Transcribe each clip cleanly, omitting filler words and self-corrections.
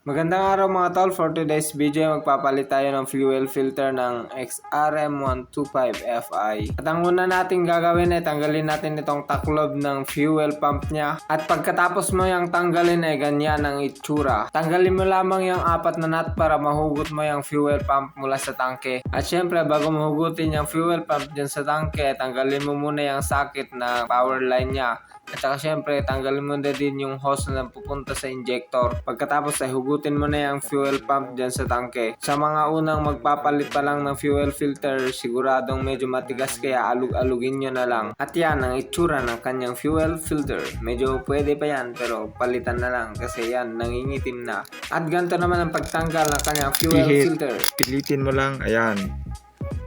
Magandang araw mga tol, for today's video magpapalit tayo ng fuel filter ng XRM125Fi. At ang una natin gagawin ay tanggalin natin itong taklob ng fuel pump niya. At pagkatapos mo yung tanggalin ay ganyan ang itsura. Tanggalin mo lamang yung 4 na nut para mahugot mo yung fuel pump mula sa tangke. At syempre bago mahugutin yung fuel pump dyan sa tangke, tanggalin mo muna yung socket na power line niya. At saka syempre tanggalin mo na din yung hose na pupunta sa injector. Pagkatapos ay hugutin mo na yung fuel pump dyan sa tangke. Sa mga unang magpapalit pa lang ng fuel filter, siguradong medyo matigas kaya alug-alugin nyo na lang. At yan ang itsura ng kanyang fuel filter. Medyo pwede pa yan pero palitan na lang kasi yan nangingitim na. At ganito naman ang pagtanggal ng kanyang fuel filter. Pilitin mo lang, ayan.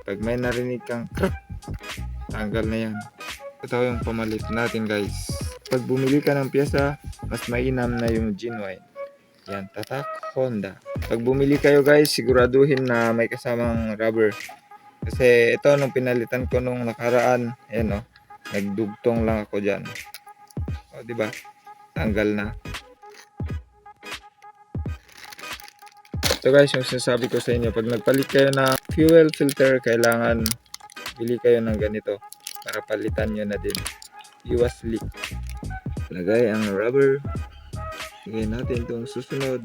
Pag may narinig kang crack, tanggal na yan. Ito yung pamalit natin guys. Pag bumili ka ng pyesa, mas mainam na yung genuine. Yan, Tatak Honda. Pag bumili kayo guys, siguraduhin na may kasamang rubber. Kasi ito nung pinalitan ko nung nakaraan, ayan o, nagdugtong lang ako dyan. O diba, tanggal na. Ito guys, yung sinasabi ko sa inyo, pag nagpalit kayo na fuel filter, kailangan bili kayo ng ganito para palitan nyo na din. Iwas leak. Lagay ang rubber. Lagay natin itong susunod.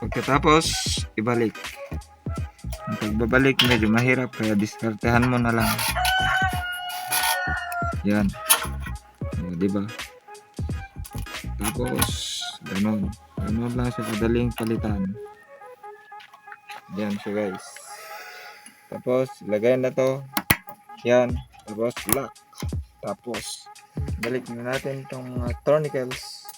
Pagkatapos, ibalik. Ang pagbabalik medyo mahirap kaya diskartehan mo na lang. Yan. O, diba? Tapos, ganun. Ganun lang sa kadaling palitan. Yan siya guys. Tapos, lagay na to. Yan. Tapos, lock. Tapos, balik na natin itong mga tournicles.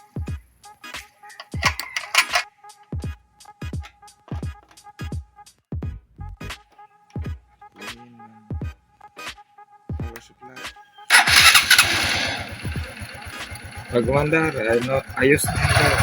Power supply. Pag umandar, ayos na ito.